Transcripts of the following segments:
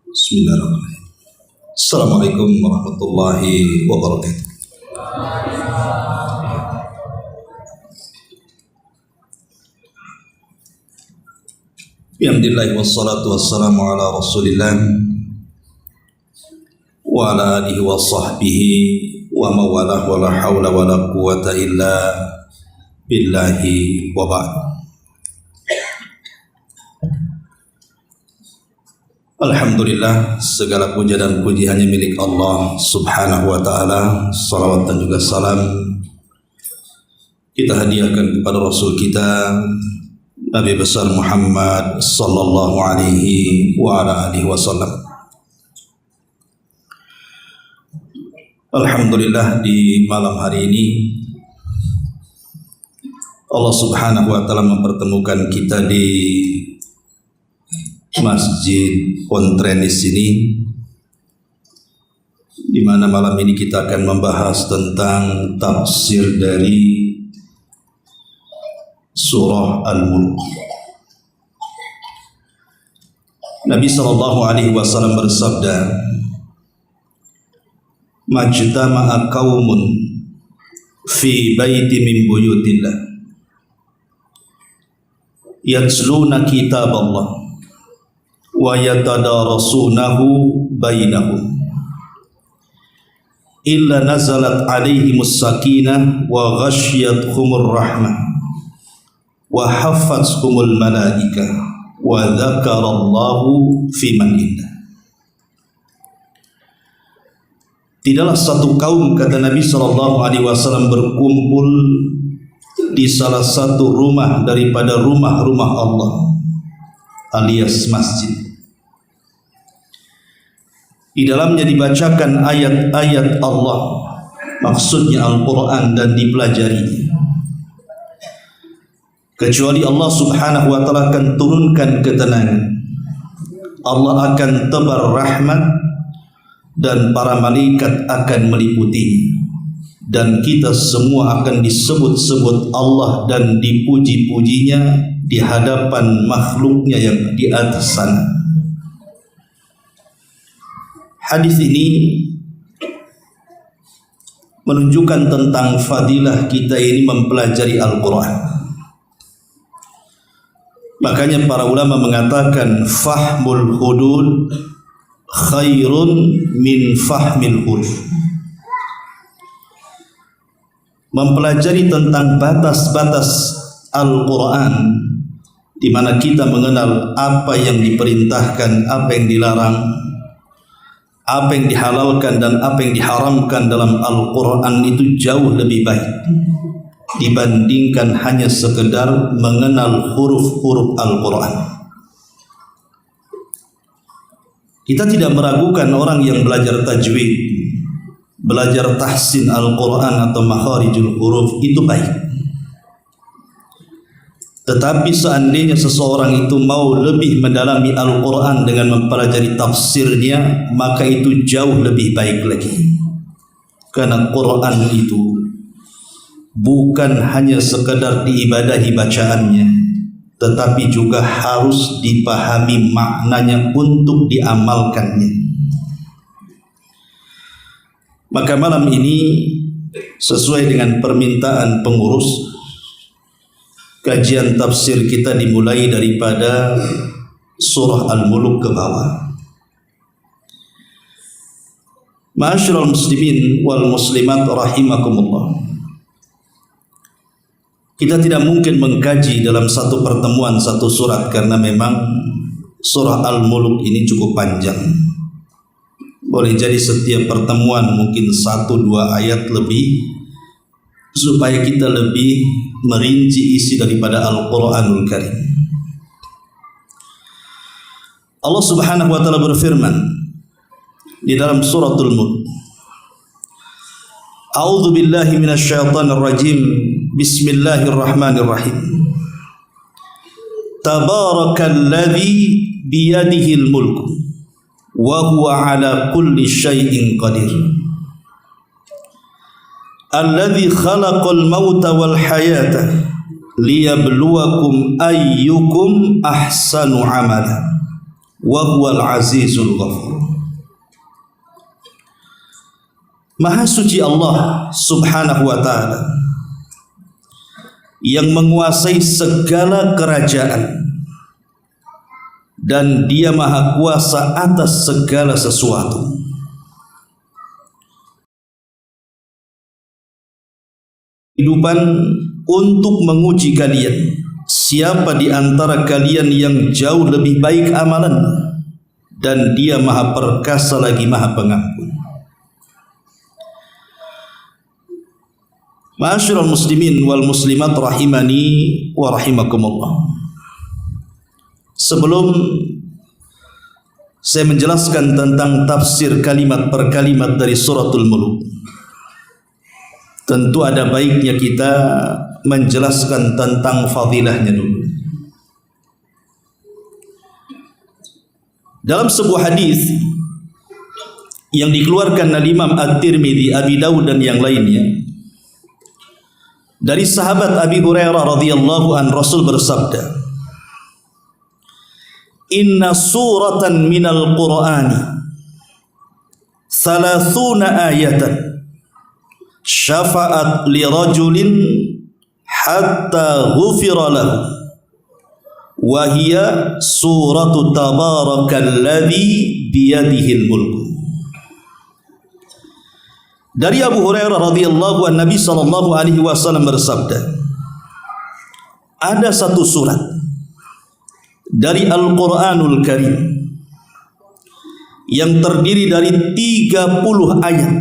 Bismillahirrahmanirrahim. Assalamualaikum warahmatullahi wabarakatuh. Alhamdulillah wassalatu wassalamu ala rasulillah wa ala alihi wa sahbihi wa mawalah wa la hawla wa la quwata illa billahi wa ba'd. Alhamdulillah, segala puja dan puji hanya milik Allah subhanahu wa ta'ala. Salawat dan juga salam kita hadiahkan kepada Rasul kita Nabi besar Muhammad sallallahu alaihi wa ala alihi wasallam. Alhamdulillah, di malam hari ini Allah subhanahu wa ta'ala mempertemukan kita di Masjid Pontrenis ini, di mana malam ini kita akan membahas tentang tafsir dari surah Al-Mulk. Nabi sallallahu alaihi wasallam bersabda, "Majtama'a qaumun fi baiti min buyutillah yatluna kitab Allah wa yatadarasunahu bainahum illa nazalat alaihimus sakinah wa ghasyiyatuhumur rahmah wa haffathumul malaikah wa dzakarallahu fi man indah." Tidaklah satu kaum, kata Nabi sallallahu alaihi wasallam, berkumpul di salah satu rumah daripada rumah-rumah Allah alias masjid. Di dalamnya dibacakan ayat-ayat Allah, maksudnya Al-Quran, dan dipelajari, kecuali Allah subhanahu wa ta'ala akan turunkan ketenangan. Allah akan tebar rahmat dan para malaikat akan meliputi, dan kita semua akan disebut-sebut Allah dan dipuji-pujinya di hadapan makhluknya yang di atas sana. Hadis ini menunjukkan tentang fadilah kita ini mempelajari Al-Quran. Makanya para ulama mengatakan fahmul hudud khairun min fahmil huruf. Mempelajari tentang batas-batas Al-Quran, di mana kita mengenal apa yang diperintahkan, apa yang dilarang, apa yang dihalalkan dan apa yang diharamkan dalam Al-Quran, itu jauh lebih baik dibandingkan hanya sekedar mengenal huruf-huruf Al-Quran. Kita tidak meragukan orang yang belajar tajwid, belajar tahsin Al-Quran atau makharijul huruf, itu baik. Tetapi seandainya seseorang itu mau lebih mendalami Al-Quran dengan mempelajari tafsirnya, maka itu jauh lebih baik lagi. Karena Quran itu bukan hanya sekedar diibadahi bacaannya, tetapi juga harus dipahami maknanya untuk diamalkannya. Maka malam ini, sesuai dengan permintaan pengurus, kajian tafsir kita dimulai daripada surah Al-Mulk ke bawah. Ma'asyiral muslimin wal muslimat rahimakumullah. Kita tidak mungkin mengkaji dalam satu pertemuan satu surat, karena memang surah Al-Mulk ini cukup panjang. Boleh jadi setiap pertemuan mungkin 1-2 ayat lebih, supaya kita lebih merinci isi daripada Al-Quranul Karim. Allah subhanahu wa ta'ala berfirman di dalam suratul Mulk, A'udzu billahi minasyaitonir rajim, bismillahirrahmanirrahim, Tabarakalladzi biyadihil mulku wa huwa ala kulli syai'in qadir, alladzi khalaqal mauta wal hayata liyabluwakum ayyukum ahsanu amala wa huwal azizul ghafur. Maha suci Allah subhanahu wa ta'ala yang menguasai segala kerajaan, dan dia maha kuasa atas segala sesuatu. Kehidupan untuk menguji kalian, siapa di antara kalian yang jauh lebih baik amalan, dan dia maha perkasa lagi maha pengampun. Ma'asyiral muslimin wal muslimat rahimani wa rahimakumullah. Sebelum saya menjelaskan tentang tafsir kalimat per kalimat dari suratul Mulk, tentu ada baiknya kita menjelaskan tentang fadilahnya dulu. Dalam sebuah hadis yang dikeluarkan oleh Imam At-Tirmidzi, Abi Dawud dan yang lainnya, dari sahabat Abi Hurairah radhiyallahu an, Rasul bersabda, "Inna suratan minal Qur'ani 30 ayatan syafa'at li rajulin hatta ghufira lahu, wa hiya suratu tabarakalladzi biyadihil mulku." Dari Abu Hurairah radhiyallahu an, Nabi sallallahu alaihi wasallam bersabda, ada satu surat dari Al-Qur'anul Karim yang terdiri dari 30 ayat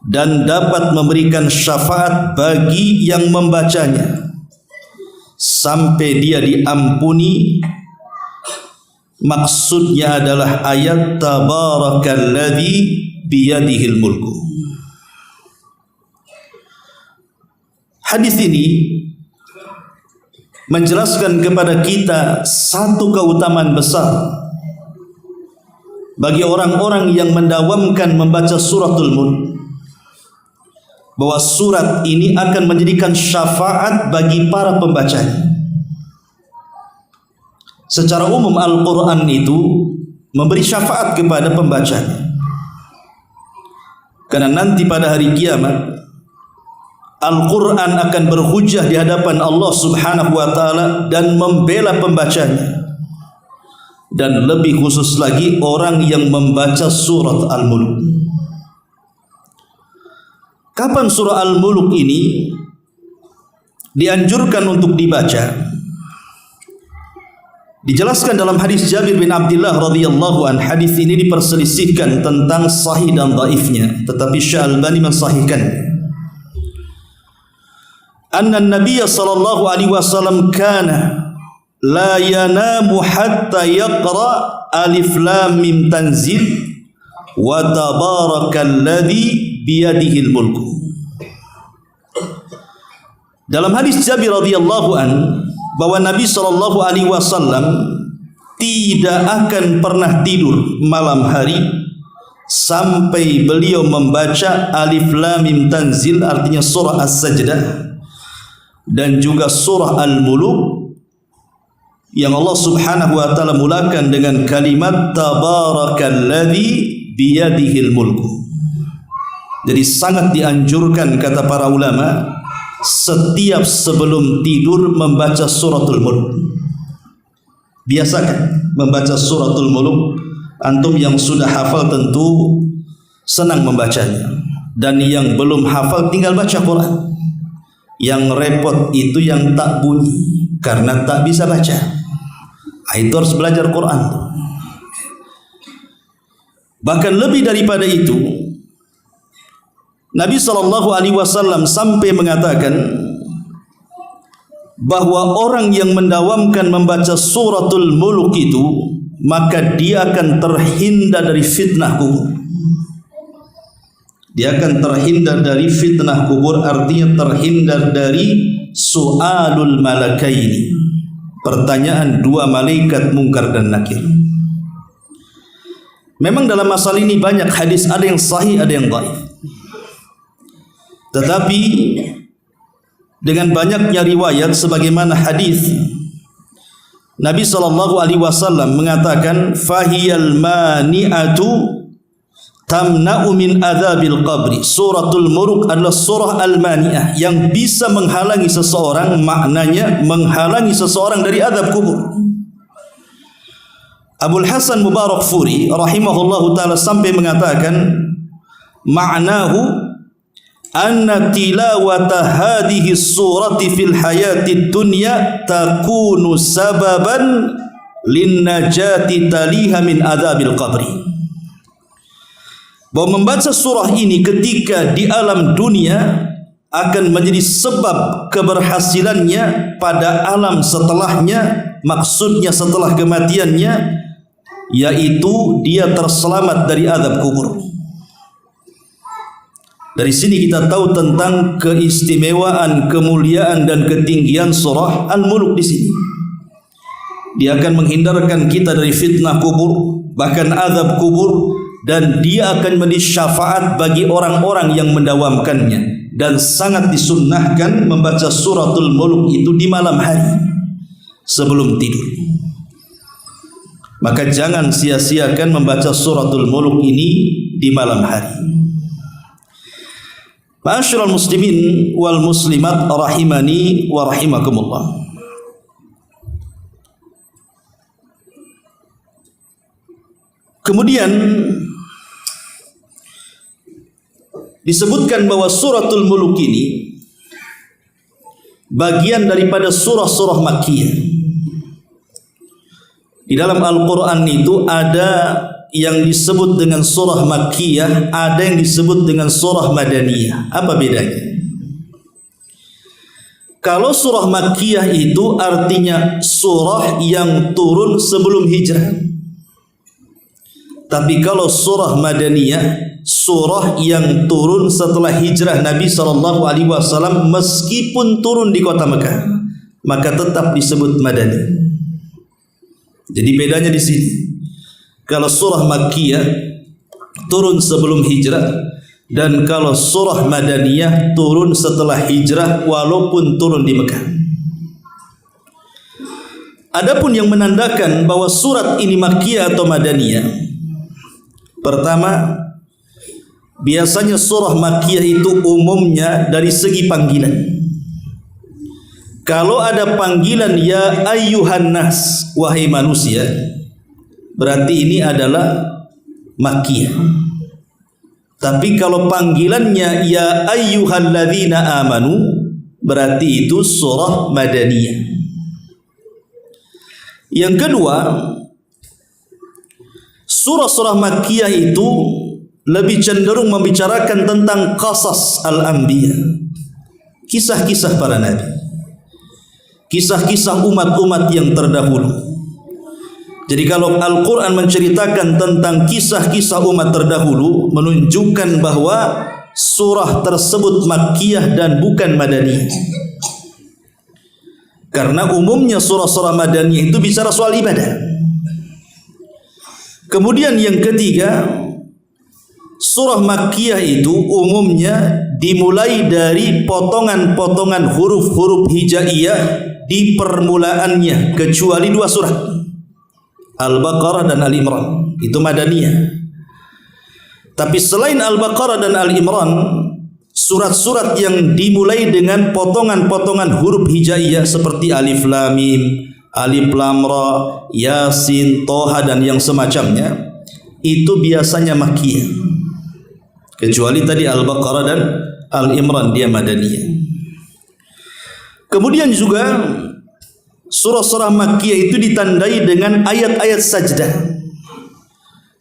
dan dapat memberikan syafaat bagi yang membacanya sampai dia diampuni. Maksudnya adalah ayat tabarakalladzi biyadihil mulku. Hadis ini menjelaskan kepada kita satu keutamaan besar bagi orang-orang yang mendawamkan membaca suratul Mulk, bahwa surat ini akan menjadikan syafaat bagi para pembacanya. Secara umum Al-Quran itu memberi syafaat kepada pembacanya, karena nanti pada hari kiamat Al-Quran akan berhujjah di hadapan Allah subhanahu wa ta'ala dan membela pembacanya. Dan lebih khusus lagi orang yang membaca surat Al-Mulk. Kapan surah Al-Mulk ini dianjurkan untuk dibaca? Dijelaskan dalam hadis Jabir bin Abdullah radhiyallahu an. Hadis ini diperselisihkan tentang sahih dan dhaifnya, tetapi Syekh Albani mensahihkannya. Anna Nabiy sallallahu alaihi wasallam kana la yanamu hatta yaqra alif lam mim tanzil wa tabarakalladzi biyadihil mulku. Dalam hadis Jabir radhiyallahu an, bahwa Nabi sallallahu alaihi wasallam tidak akan pernah tidur malam hari sampai beliau membaca alif lam mim tanzil, artinya surah As-Sajdah, dan juga surah Al-Mulk yang Allah subhanahu wa ta'ala mulakan dengan kalimat tabarakalladzi biyadihil mulku. Jadi sangat dianjurkan, kata para ulama, setiap sebelum tidur membaca suratul Mulk. Biasakan membaca suratul Mulk. Antum yang sudah hafal tentu senang membacanya, dan yang belum hafal tinggal baca Quran. Yang repot itu yang tak bunyi karena tak bisa baca. Itu harus belajar Quran. Bahkan lebih daripada itu, Nabi SAW sampai mengatakan bahwa orang yang mendawamkan membaca suratul Mulk itu, maka dia akan terhindar dari fitnah kubur. Dia akan terhindar dari fitnah kubur, artinya terhindar dari su'alul malakaini, pertanyaan dua malaikat Munkar dan Nakir. Memang dalam masalah ini banyak hadis, ada yang sahih, ada yang dhaif. Tetapi dengan banyaknya riwayat sebagaimana hadis Nabi SAW mengatakan fahiyal mani'atu tamna'u min adzabil qabri. Suratul Mulk adalah surah al-mani'ah yang bisa menghalangi seseorang, maknanya menghalangi seseorang dari azab kubur. Abul Hasan Mubarak Furi rahimahullahu taala sampai mengatakan ma'nahu anna tilawata hadhihi surati fil hayati dunya takunu sababan linnajati taliha min adzabil qabri. Bahwa membaca surah ini ketika di alam dunia akan menjadi sebab keberhasilannya pada alam setelahnya, maksudnya setelah kematiannya, yaitu dia terselamat dari azab kubur. Dari sini kita tahu tentang keistimewaan, kemuliaan dan ketinggian surah Al-Mulk di sini. Dia akan menghindarkan kita dari fitnah kubur, bahkan azab kubur, dan dia akan menjadi syafaat bagi orang-orang yang mendawamkannya. Dan sangat disunnahkan membaca suratul Mulk itu di malam hari sebelum tidur. Maka jangan sia-siakan membaca suratul Mulk ini di malam hari. Ma'asyiral muslimin wal muslimat rahimani wa rahimakumullah. Kemudian disebutkan bahwa suratul Mulk ini bagian daripada surah-surah Makkiyah. Di dalam Al-Quran itu ada yang disebut dengan surah Makkiyah, ada yang disebut dengan surah Madaniyah. Apa bedanya? Kalau surah Makkiyah itu artinya surah yang turun sebelum hijrah. Tapi kalau surah Madaniyah, surah yang turun setelah hijrah Nabi SAW, meskipun turun di kota Mekah, maka tetap disebut Madani. Jadi bedanya di sini. Kalau surah Makkiyah turun sebelum hijrah, dan kalau surah Madaniyah turun setelah hijrah walaupun turun di Mekah. Adapun yang menandakan bahwa surat ini Makkiyah atau Madaniyah, pertama, biasanya surah Makkiyah itu umumnya dari segi panggilan. Kalau ada panggilan ya ayyuhan nas, wahai manusia, berarti ini adalah Makkiyah. Tapi kalau panggilannya ya ayyuhalladzina amanu, berarti itu surah Madaniyah. Yang kedua, surah-surah Makkiyah itu lebih cenderung membicarakan tentang qasas al-anbiya, kisah-kisah para nabi, kisah-kisah umat-umat yang terdahulu. Jadi kalau Al-Quran menceritakan tentang kisah-kisah umat terdahulu, menunjukkan bahwa surah tersebut Makkiyah dan bukan Madaniyah. Karena umumnya surah-surah Madaniyah itu bicara soal ibadah. Kemudian yang ketiga, surah Makkiyah itu umumnya dimulai dari potongan-potongan huruf-huruf hijaiyah di permulaannya, kecuali dua surah, Al-Baqarah dan Al-Imran, itu Madaniyah. Tapi selain Al-Baqarah dan Al-Imran, surat-surat yang dimulai dengan potongan-potongan huruf hijaiyah seperti Alif Lam Mim, Alif Lam Ra, Yasin, Toha dan yang semacamnya, itu biasanya Makkiyah. Kecuali tadi Al-Baqarah dan Al-Imran, dia Madaniyah. Kemudian juga surah-surah Makkiyah itu ditandai dengan ayat-ayat sajdah.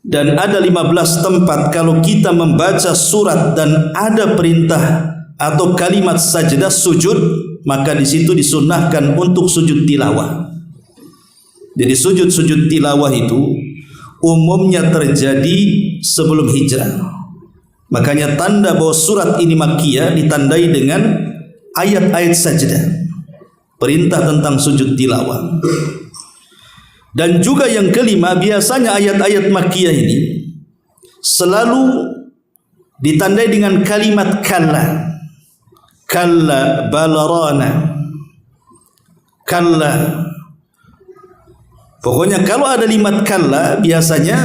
Dan ada 15 tempat kalau kita membaca surat dan ada perintah atau kalimat sajdah, sujud, maka di situ disunnahkan untuk sujud tilawah. Jadi sujud-sujud tilawah itu umumnya terjadi sebelum hijrah. Makanya tanda bahwa surat ini Makkiyah ditandai dengan ayat-ayat sajdah, perintah tentang sujud tilawah. Dan juga yang kelima, biasanya ayat-ayat Makkiyah ini selalu ditandai dengan kalimat kalla, kalla balarana, kalla Pokoknya kalau ada 5 kalla biasanya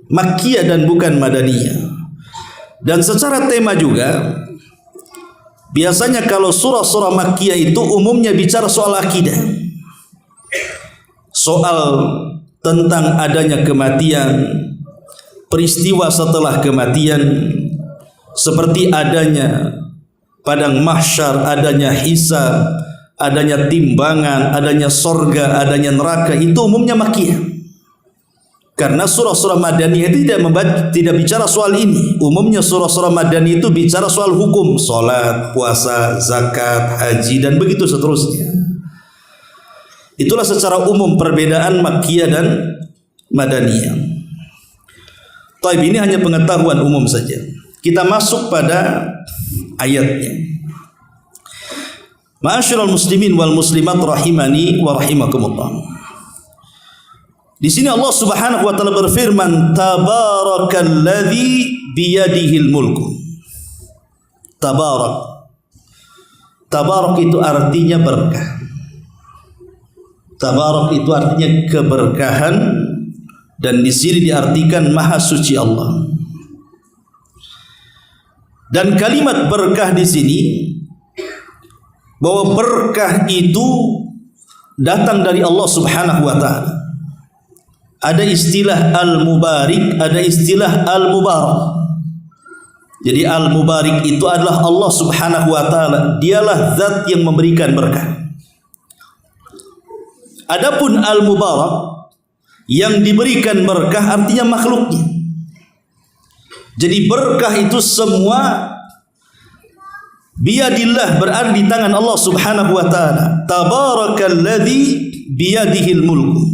Makkiyah dan bukan Madaniyah. Dan secara tema juga biasanya kalau surah-surah Makkiyah itu umumnya bicara soal akidah, soal tentang adanya kematian, peristiwa setelah kematian, seperti adanya padang mahsyar, adanya hisab, adanya timbangan, adanya sorga, adanya neraka. Itu umumnya Makkiyah. Karena surah-surah Madaniyah itu tidak bicara soal ini. Umumnya surah-surah Madaniyah itu bicara soal hukum, salat, puasa, zakat, haji, dan begitu seterusnya. Itulah secara umum perbedaan Makkiyah dan Madaniyah. Taib, ini hanya pengetahuan umum saja. Kita masuk pada ayatnya. Ma'asyiral muslimin wal muslimat rahimani wa rahimakumullah. Di sini Allah Subhanahu wa taala berfirman, Tabarakalladzi biyadihil mulku. Tabarak. Tabarak itu artinya berkah. Tabarak itu artinya keberkahan, dan di sini diartikan Maha Suci Allah. Dan kalimat berkah di sini, bahwa berkah itu datang dari Allah Subhanahu wa taala. Ada istilah al-mubarik, ada istilah al-mubarak. Jadi al-mubarik itu adalah Allah Subhanahu wa taala, dialah zat yang memberikan berkah. Adapun al-mubarak, yang diberikan berkah artinya makhluknya. Jadi berkah itu semua biyadillah, berada di tangan Allah Subhanahu wa taala. Tabarakalladzi biyadihil mulku.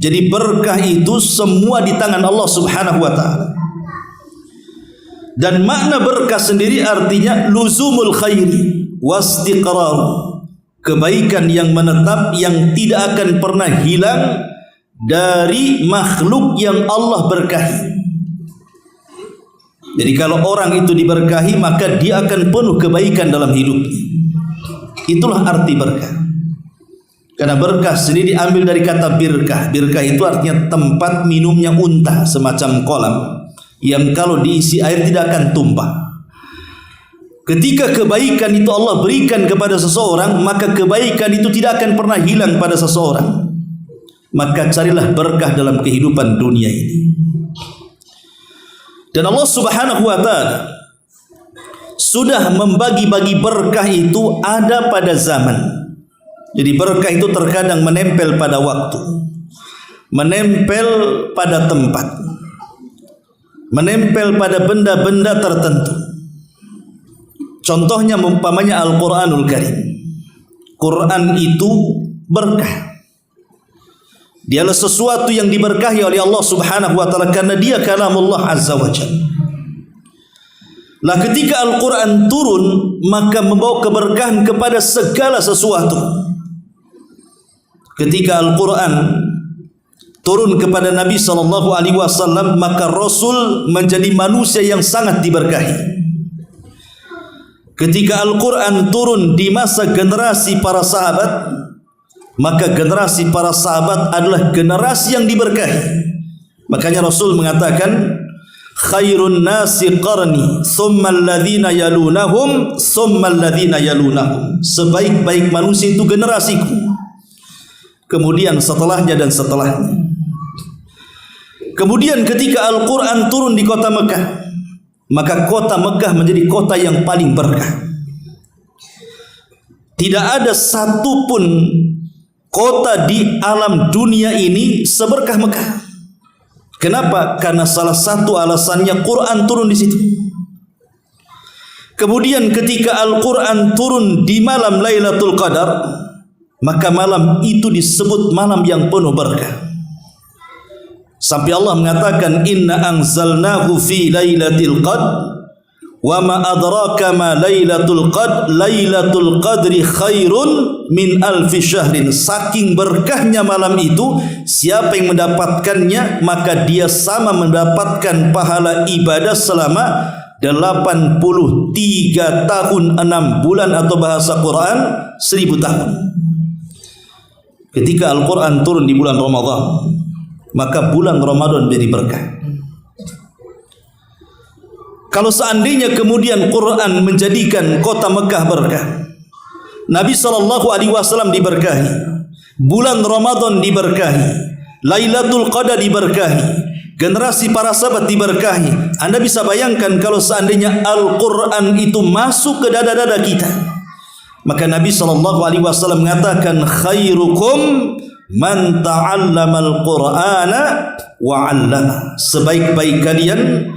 Jadi berkah itu semua di tangan Allah Subhanahu wa taala. Dan makna berkah sendiri artinya luzumul khairi wastiqrar, kebaikan yang menetap yang tidak akan pernah hilang dari makhluk yang Allah berkahi. Jadi kalau orang itu diberkahi, maka dia akan penuh kebaikan dalam hidupnya. Itulah arti berkah. Karena berkah sendiri diambil dari kata birkah. Birkah itu artinya tempat minumnya unta, semacam kolam yang kalau diisi air tidak akan tumpah. Ketika kebaikan itu Allah berikan kepada seseorang, maka kebaikan itu tidak akan pernah hilang pada seseorang. Maka carilah berkah dalam kehidupan dunia ini. Dan Allah Subhanahu wa taala sudah membagi-bagi berkah itu ada pada zaman. Jadi berkah itu terkadang menempel pada waktu, menempel pada tempat, menempel pada benda-benda tertentu. Contohnya umpamanya Al-Quranul Karim. Quran itu berkah. Dialah sesuatu yang diberkahi oleh Allah Subhanahu wa taala karena dia kalamullah azza wa jalla. Lah ketika Al-Quran turun, maka membawa keberkahan kepada segala sesuatu. Ketika Al-Quran turun kepada Nabi SAW, maka Rasul menjadi manusia yang sangat diberkahi. Ketika Al-Quran turun di masa generasi para sahabat, maka generasi para sahabat adalah generasi yang diberkahi. Makanya Rasul mengatakan, khairun nasi qarni, thumma alladhina yalunahum, thumma alladhina yalunahum. Sebaik-baik manusia itu generasiku, kemudian setelahnya dan setelahnya. Kemudian ketika Al-Quran turun di kota Mekah, maka kota Mekah menjadi kota yang paling berkah. Tidak ada satupun kota di alam dunia ini seberkah Mekah. Kenapa? Karena salah satu alasannya Quran turun di situ. Kemudian ketika Al-Quran turun di malam Lailatul Qadar, maka malam itu disebut malam yang penuh berkah. Sampai Allah mengatakan, inna anzalnahu fi lailatul qadr wa ma adraka ma lailatul qadr, lailatul qadri khairun min alfi syahrin. Saking berkahnya malam itu, siapa yang mendapatkannya maka dia sama mendapatkan pahala ibadah selama 83 tahun 6 bulan, atau bahasa Quran 1000 tahun. ketika Al-Quran turun di bulan Ramadan, maka bulan Ramadan menjadi berkah. Kalau seandainya kemudian Quran menjadikan kota Mekah berkah, Nabi SAW diberkahi, bulan Ramadan diberkahi, Lailatul Qadar diberkahi, generasi para sahabat diberkahi. Anda bisa bayangkan kalau seandainya Al-Quran itu masuk ke dada-dada kita. Maka Nabi SAW mengatakan, khairukum man ta'allama al-Qur'ana wa 'allama. Sebaik-baik kalian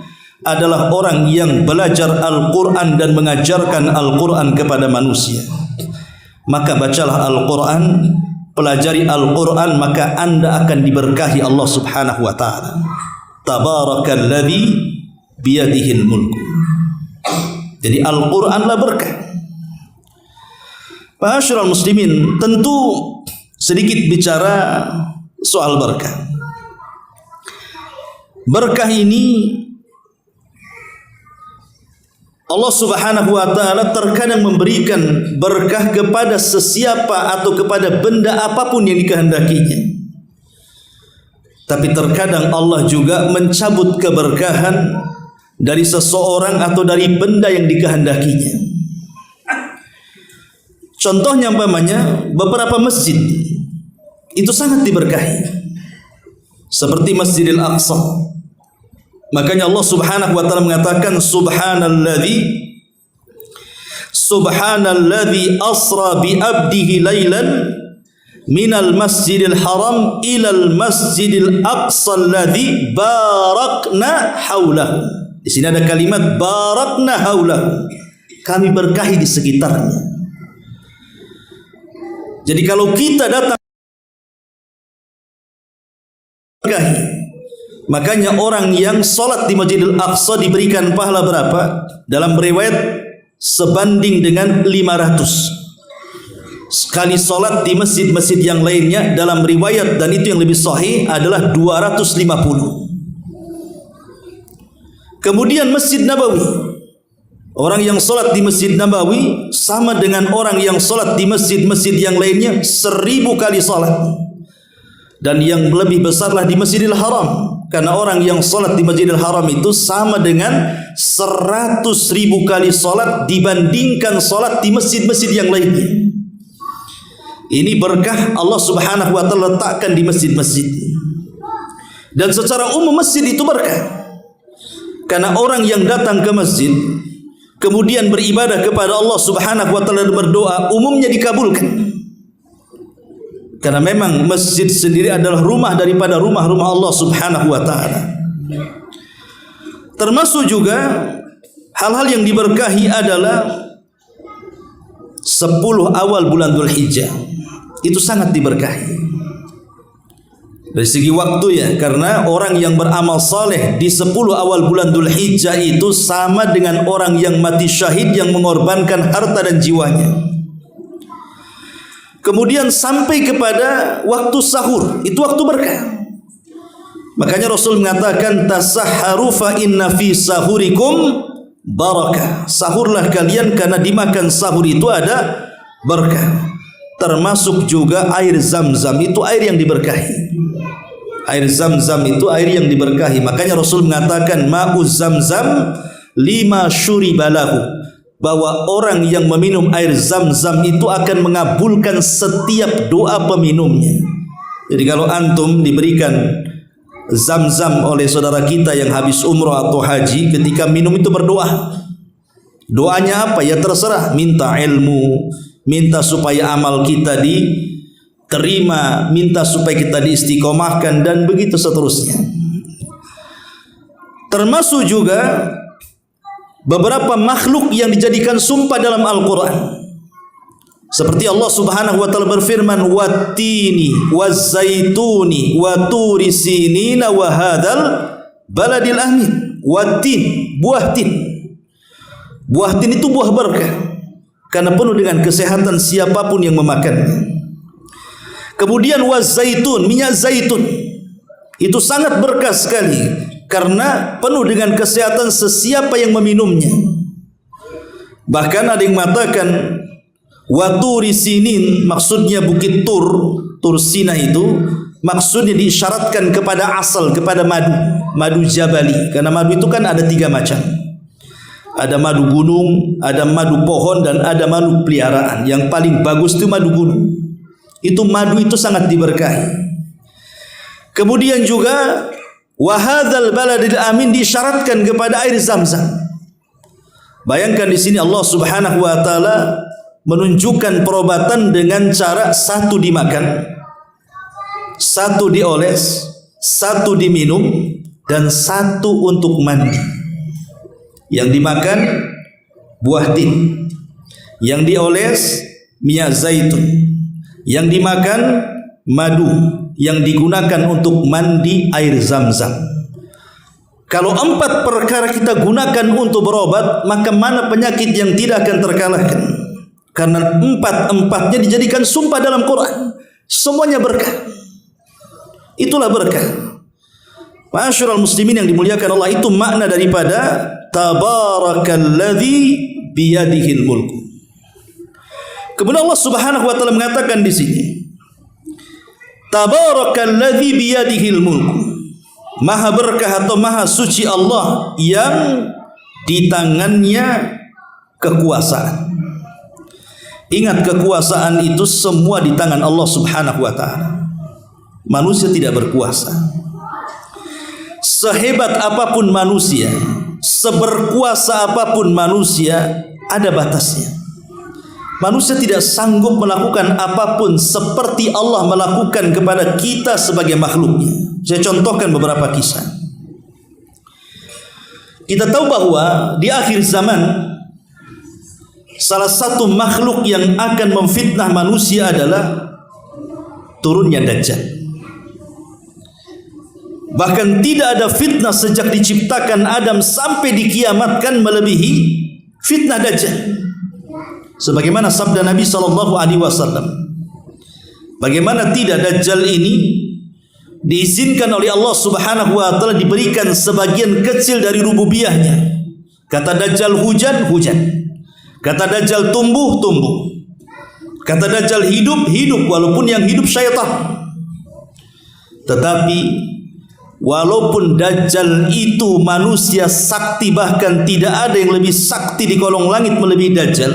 adalah orang yang belajar Al-Quran dan mengajarkan Al-Quran kepada manusia. Maka bacalah Al-Quran, pelajari Al-Quran, maka anda akan diberkahi Allah Subhanahu wa ta'ala. Tabarakalladzi biyadihil mulku. Jadi Al-Quranlah berkah. Ma'asyiral muslimin, tentu sedikit bicara soal berkah. Berkah ini Allah Subhanahu wa ta'ala terkadang memberikan berkah kepada sesiapa atau kepada benda apapun yang dikehendakinya. Tapi terkadang Allah juga mencabut keberkahan dari seseorang atau dari benda yang dikehendakinya. Contohnya umpamanya beberapa masjid itu sangat diberkahi, seperti Masjidil Aqsa. Makanya Allah Subhanahu wa ta'ala mengatakan, Subhanalladzi asra bi abdihi lailan minal masjidil haram ilal masjidil aqsa alladzi barakna haulahu. Di sini ada kalimat barakna haulahu, kami berkahi di sekitarnya. Jadi kalau kita datang berkahi, makanya orang yang salat di Masjidil Aqsa diberikan pahala berapa? Dalam riwayat sebanding dengan 500. Sekali solat di masjid-masjid yang lainnya, dalam riwayat, dan itu yang lebih sahih, adalah 250. Kemudian Masjid Nabawi, orang yang solat di Masjid Nabawi sama dengan orang yang solat di masjid-masjid yang lainnya 1000 kali solat. Dan yang lebih besarlah di Masjidil Haram, karena orang yang solat di Masjidil Haram itu sama dengan 100.000 kali solat dibandingkan solat di masjid-masjid yang lainnya. Ini berkah Allah Subhanahu wa ta'ala letakkan di masjid-masjid. Dan secara umum masjid itu berkah, karena orang yang datang ke masjid kemudian beribadah kepada Allah Subhanahu wa ta'ala dan berdoa, umumnya dikabulkan. Karena memang masjid sendiri adalah rumah daripada rumah-rumah Allah Subhanahu wa ta'ala. Termasuk juga hal-hal yang diberkahi adalah 10 awal bulan Dzulhijjah. Itu sangat diberkahi dari segi waktu ya, karena orang yang beramal saleh di 10 awal bulan Dzulhijjah itu sama dengan orang yang mati syahid yang mengorbankan harta dan jiwanya. Kemudian sampai kepada waktu sahur, itu waktu berkah. Makanya Rasul mengatakan, tasahharu fa inna fi sahurikum barakah. Sahurlah kalian karena dimakan sahur itu ada berkah. Termasuk juga air Zam-Zam, itu air yang diberkahi. Air Zam-Zam itu air yang diberkahi. Makanya Rasul mengatakan, ma'uz Zam-Zam lima syuribalahu, bahwa orang yang meminum air Zam-Zam itu akan mengabulkan setiap doa peminumnya. Jadi kalau antum diberikan Zam-Zam oleh saudara kita yang habis umrah atau haji, ketika minum itu berdoa. Doanya apa? Ya terserah, minta ilmu, minta supaya amal kita diterima, minta supaya kita diistiqomahkan, dan begitu seterusnya. Termasuk juga beberapa makhluk yang dijadikan sumpah dalam Al-Quran. Seperti Allah Subhanahu wa ta'ala berfirman, wattini wazzaituni wa turi sinina wa hadal baladil amin. Wattin, buah tin. Buah tin itu buah berkah, karena penuh dengan kesehatan siapapun yang memakannya. Kemudian wazzaitun, minyak zaitun, itu sangat berkah sekali, karena penuh dengan kesehatan sesiapa yang meminumnya. Bahkan ada yang mengatakan waturi sinin, maksudnya bukit Tur Tur Sina itu maksudnya diisyaratkan kepada asal, kepada madu jabali. Karena madu itu kan ada 3 macam. Ada madu gunung, ada madu pohon, dan ada madu peliharaan. Yang paling bagus itu madu gunung. Itu madu itu sangat diberkahi. Kemudian juga wa hadzal baladil amin disyaratkan kepada air Zam-Zam. Bayangkan di sini Allah Subhanahu wa taala menunjukkan perobatan dengan cara 1 dimakan, 1 dioles, 1 diminum, dan 1 untuk mandi. Yang dimakan buah tin, yang dioles minyak zaitun, yang dimakan madu, yang digunakan untuk mandi air Zam-Zam. Kalau 4 perkara kita gunakan untuk berobat, maka mana penyakit yang tidak akan terkalahkan? Karena 4-empatnya dijadikan sumpah dalam Quran. Semuanya berkah. Itulah berkah. Ma'asyiral muslimin yang dimuliakan Allah, itu makna daripada tabarakalladzi biyadihil mulku. Kemudian Allah Subhanahu wa taala mengatakan di sini, tabarakalladzi biyadihil mulku. Maha berkah atau maha suci Allah yang di tangannya kekuasaan. Ingat, kekuasaan itu semua di tangan Allah Subhanahu wa taala. Manusia tidak berkuasa. Sehebat apapun manusia, seberkuasa apapun manusia, ada batasnya. Manusia tidak sanggup melakukan apapun seperti Allah melakukan kepada kita sebagai makhluknya. Saya contohkan beberapa kisah. Kita tahu bahwa di akhir zaman salah satu makhluk yang akan memfitnah manusia adalah turunnya Dajjal. Bahkan tidak ada fitnah sejak diciptakan Adam sampai dikiamatkan melebihi fitnah Dajjal. Sebagaimana sabda Nabi SAW, bagaimana tidak Dajjal ini diizinkan oleh Allah Subhanahu wa taala diberikan sebagian kecil dari rububiyahnya. Kata Dajjal hujan, hujan. Kata Dajjal tumbuh, tumbuh. Kata Dajjal hidup, hidup, walaupun yang hidup syaitan. Tetapi walaupun Dajjal itu manusia sakti, bahkan tidak ada yang lebih sakti di kolong langit melebihi Dajjal,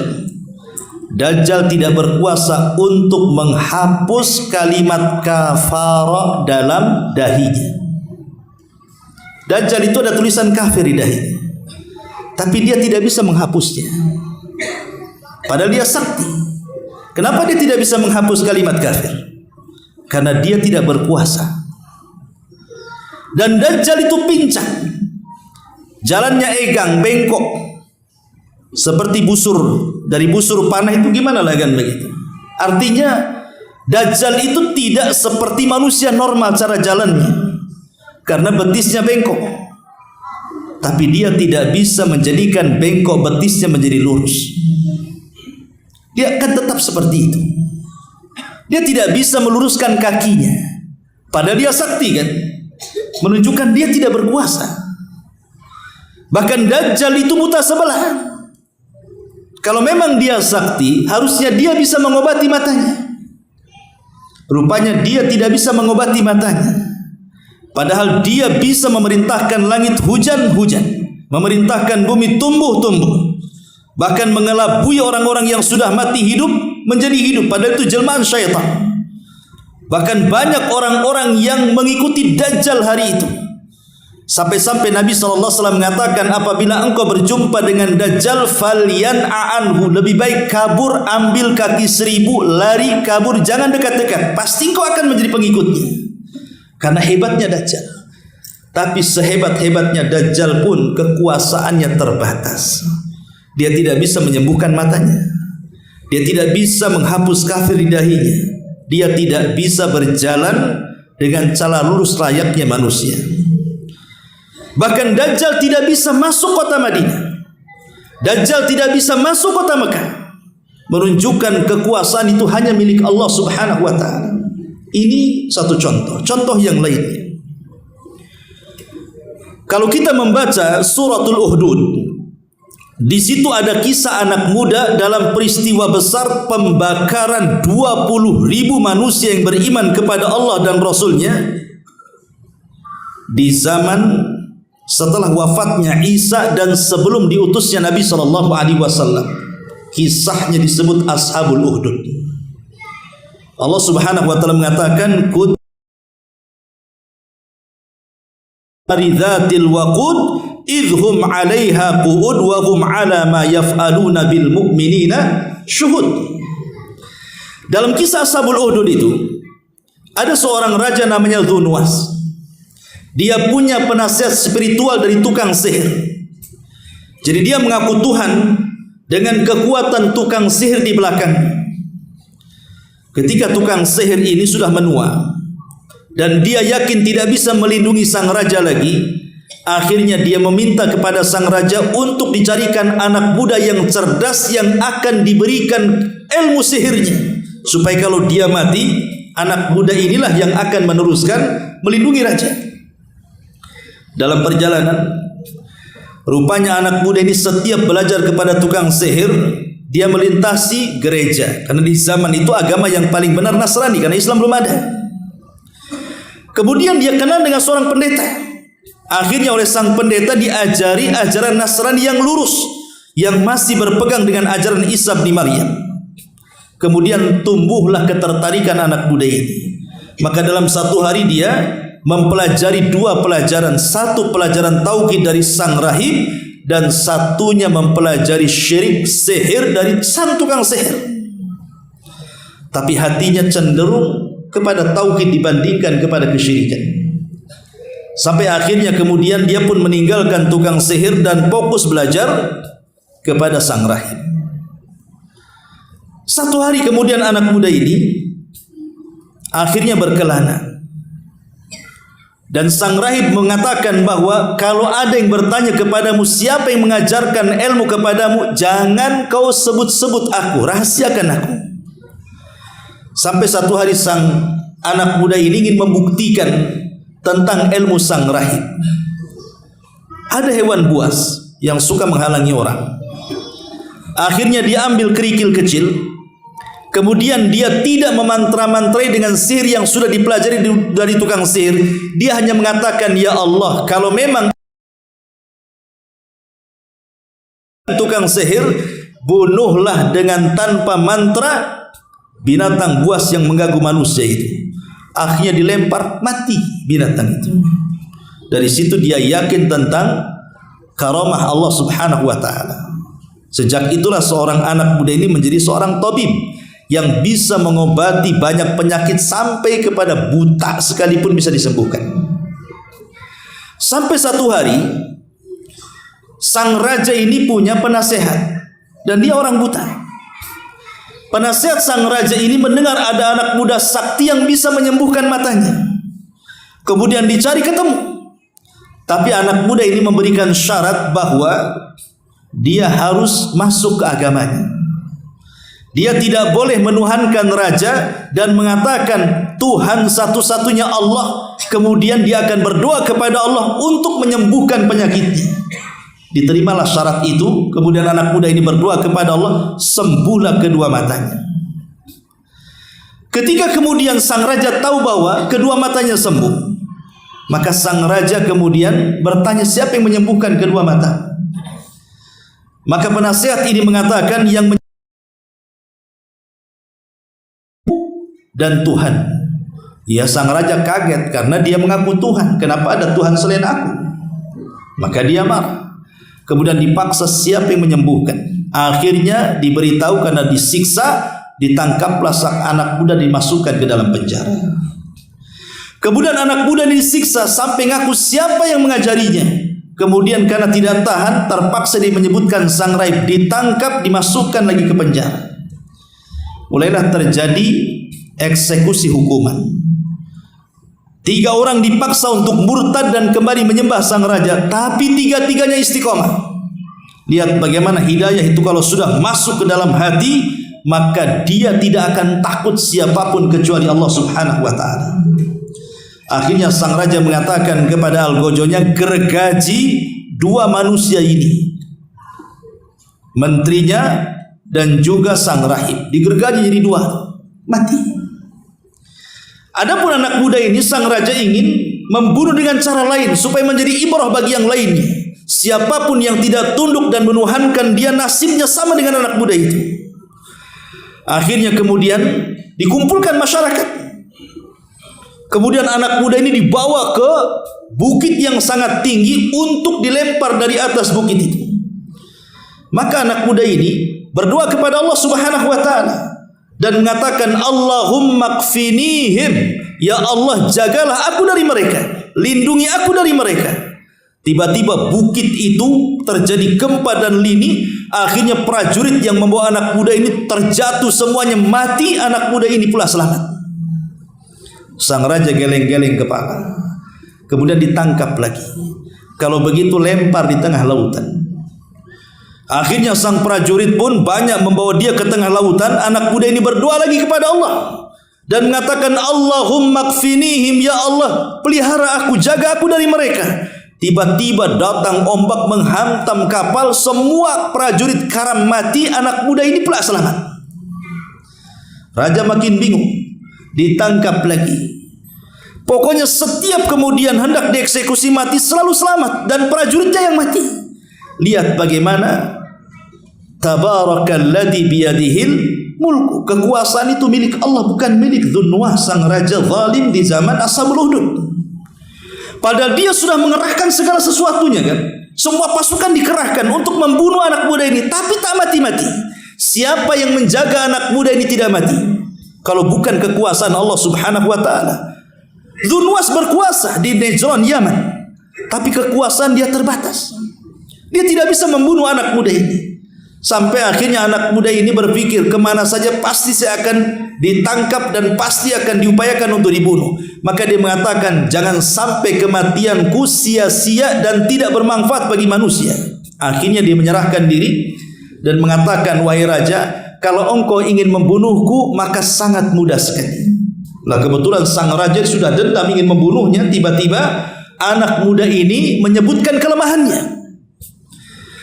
Dajjal tidak berkuasa untuk menghapus kalimat kafara dalam dahinya. Dajjal itu ada tulisan kafir di dahinya, tapi dia tidak bisa menghapusnya. Padahal dia sakti. Kenapa dia tidak bisa menghapus kalimat kafir? Karena dia tidak berkuasa. Dan Dajjal itu pincang, jalannya egang, bengkok, seperti busur. Dari busur panah itu gimana lah kan begitu. Artinya Dajjal itu tidak seperti manusia normal cara jalannya, karena betisnya bengkok. Tapi dia tidak bisa menjadikan bengkok betisnya menjadi lurus. Dia akan tetap seperti itu. Dia tidak bisa meluruskan kakinya, padahal dia sakti kan, menunjukkan dia tidak berkuasa. Bahkan Dajjal itu buta sebelah. Kalau memang dia sakti, harusnya dia bisa mengobati matanya. Rupanya dia tidak bisa mengobati matanya. Padahal dia bisa memerintahkan langit hujan-hujan, memerintahkan bumi tumbuh-tumbuh, bahkan mengelabui orang-orang yang sudah mati hidup menjadi hidup. Padahal itu jelmaan syaitan. Bahkan banyak orang-orang yang mengikuti Dajjal hari itu. Sampai-sampai Nabi SAW mengatakan, apabila engkau berjumpa dengan Dajjal, falyan'a anhu, lebih baik kabur, ambil kaki 1000, lari, kabur, jangan dekat-dekat. Pasti engkau akan menjadi pengikutnya. Karena hebatnya Dajjal. Tapi sehebat-hebatnya Dajjal pun kekuasaannya terbatas. Dia tidak bisa menyembuhkan matanya. Dia tidak bisa menghapus kafir di dahinya. Dia tidak bisa berjalan dengan cara lurus layaknya manusia. Bahkan Dajjal tidak bisa masuk kota Madinah. Dajjal tidak bisa masuk kota Mekah. Menunjukkan kekuasaan itu hanya milik Allah Subhanahu wa taala. Ini satu contoh. Contoh yang lainnya, kalau kita membaca suratul Uhdud, Di situ ada kisah anak muda dalam peristiwa besar pembakaran 20.000 manusia yang beriman kepada Allah dan Rasulnya di zaman setelah wafatnya Isa dan sebelum diutusnya Nabi SAW. Kisahnya disebut Ashabul Ukhdud. Allah Subhanahu wa taala mengatakan Ridzatil waqud idhum 'alaiha qu'ud wa hum 'ala ma yaf'aluna bil mu'minina syuhud. Dalam kisah Ashabul Ukhdud itu ada seorang raja namanya Dzunwas. Dia punya penasihat spiritual dari tukang sihir. Jadi dia mengaku Tuhan dengan kekuatan tukang sihir di belakang. Ketika tukang sihir ini sudah menua dan dia yakin tidak bisa melindungi sang raja lagi, akhirnya dia meminta kepada sang raja untuk dicarikan anak muda yang cerdas yang akan diberikan ilmu sihirnya, supaya kalau dia mati, anak muda inilah yang akan meneruskan melindungi raja. Dalam perjalanan, rupanya anak muda ini setiap belajar kepada tukang sihir, dia melintasi gereja, karena di zaman itu agama yang paling benar Nasrani, karena Islam belum ada. Kemudian dia kenal dengan seorang pendeta. Akhirnya oleh sang pendeta diajari ajaran Nasrani yang lurus, yang masih berpegang dengan ajaran Isa bin Maryam. Kemudian tumbuhlah ketertarikan anak muda ini. Maka dalam satu hari dia mempelajari 2 pelajaran. Satu pelajaran tauhid dari sang rahib, dan satunya mempelajari syirik sihir dari sang tukang sihir. Tapi hatinya cenderung kepada tauhid dibandingkan kepada kesyirikan. Sampai akhirnya kemudian dia pun meninggalkan tukang sihir dan fokus belajar kepada sang rahib. Satu hari kemudian anak muda ini akhirnya berkelana. Dan sang rahib mengatakan bahwa kalau ada yang bertanya kepadamu siapa yang mengajarkan ilmu kepadamu, jangan kau sebut-sebut aku, rahasiakan aku. Sampai satu hari sang anak muda ini ingin membuktikan tentang ilmu sang rahib. Ada hewan buas yang suka menghalangi orang. Akhirnya dia ambil kerikil kecil, kemudian dia tidak memantra-mantrai dengan sihir yang sudah dipelajari dari tukang sihir. Dia hanya mengatakan, ya Allah, kalau memang tukang sihir, bunuhlah dengan tanpa mantra binatang buas yang mengganggu manusia itu. Akhirnya dilempar, mati binatang itu. Dari situ dia yakin tentang karamah Allah Subhanahu wa taala. Sejak itulah seorang anak muda ini menjadi seorang tabib yang bisa mengobati banyak penyakit sampai kepada buta sekalipun bisa disembuhkan. Sampai satu hari sang raja ini punya penasehat dan dia orang buta. Penasihat sang raja ini mendengar ada anak muda sakti yang bisa menyembuhkan matanya. Kemudian dicari ketemu. Tapi anak muda ini memberikan syarat bahwa dia harus masuk ke agamanya. Dia tidak boleh menuhankan raja dan mengatakan Tuhan satu-satunya Allah. Kemudian dia akan berdoa kepada Allah untuk menyembuhkan penyakitnya. Diterimalah syarat itu. Kemudian anak muda ini berdoa kepada Allah, sembuhlah kedua matanya. Ketika kemudian sang raja tahu bahwa kedua matanya sembuh, maka sang raja kemudian bertanya siapa yang menyembuhkan kedua mata. Maka penasihat ini mengatakan yang dan Tuhan. Ya, sang raja kaget karena dia mengaku Tuhan. Kenapa ada Tuhan selain aku? Maka dia marah. Kemudian dipaksa siapa yang menyembuhkan. Akhirnya diberitahu karena disiksa, ditangkaplah sang anak muda dimasukkan ke dalam penjara. Kemudian anak muda disiksa sampai ngaku siapa yang mengajarinya. Kemudian karena tidak tahan, terpaksa dia menyebutkan sang rahib, ditangkap, dimasukkan lagi ke penjara. Mulailah terjadi eksekusi hukuman. 3 orang dipaksa untuk murtad dan kembali menyembah sang raja, tapi 3-tiganya istiqomah. Lihat bagaimana hidayah itu kalau sudah masuk ke dalam hati, maka dia tidak akan takut siapapun kecuali Allah Subhanahu wa taala. Akhirnya sang raja mengatakan kepada algojonya, gergaji 2 manusia ini. menterinya dan juga sang rahib. Digergaji jadi dua, mati. Adapun anak muda ini, sang raja ingin membunuh dengan cara lain supaya menjadi ibrah bagi yang lainnya. Siapapun yang tidak tunduk dan menuhankan dia, nasibnya sama dengan anak muda itu. Akhirnya kemudian dikumpulkan masyarakat. Kemudian anak muda ini dibawa ke bukit yang sangat tinggi untuk dilempar dari atas bukit itu. Maka anak muda ini berdoa kepada Allah Subhanahu wa taala dan mengatakan, Allahumma kfinihim, ya Allah jagalah aku dari mereka, lindungi aku dari mereka. Tiba-tiba bukit itu terjadi gempa dan lini. Akhirnya prajurit yang membawa anak muda ini terjatuh, semuanya mati. Anak muda ini pula selamat. Sang raja geleng-geleng kepala, kemudian ditangkap lagi. Kalau begitu lempar di tengah lautan. Akhirnya sang prajurit pun banyak membawa dia ke tengah lautan. Anak muda ini berdoa lagi kepada Allah dan mengatakan, Allahumma kfinihim, ya Allah pelihara aku, jaga aku dari mereka. Tiba-tiba datang ombak menghantam kapal, semua prajurit karam mati, anak muda ini pula selamat. Raja makin bingung, ditangkap lagi. Pokoknya setiap kemudian hendak dieksekusi mati selalu selamat, dan prajuritnya yang mati. Lihat bagaimana tabarakalladzi biyadihil mulku. Kekuasaan itu milik Allah, bukan milik Dzunnuwas, sang raja zalim di zaman Ashabul Ukhdud. Padahal dia sudah mengerahkan segala sesuatunya kan. Semua pasukan dikerahkan untuk membunuh anak muda ini, tapi tak mati-mati. Siapa yang menjaga anak muda ini tidak mati? Kalau bukan kekuasaan Allah Subhanahu wa taala. Dzunnuwas berkuasa di Najran, Yaman, tapi kekuasaan dia terbatas. Dia tidak bisa membunuh anak muda ini. Sampai akhirnya anak muda ini berpikir, kemana saja pasti saya akan ditangkap dan pasti akan diupayakan untuk dibunuh. Maka dia mengatakan, jangan sampai kematianku sia-sia dan tidak bermanfaat bagi manusia. Akhirnya dia menyerahkan diri dan mengatakan, wahai raja, kalau engkau ingin membunuhku maka sangat mudah sekali. Lah kebetulan sang raja sudah dendam ingin membunuhnya. Tiba-tiba anak muda ini menyebutkan kelemahannya.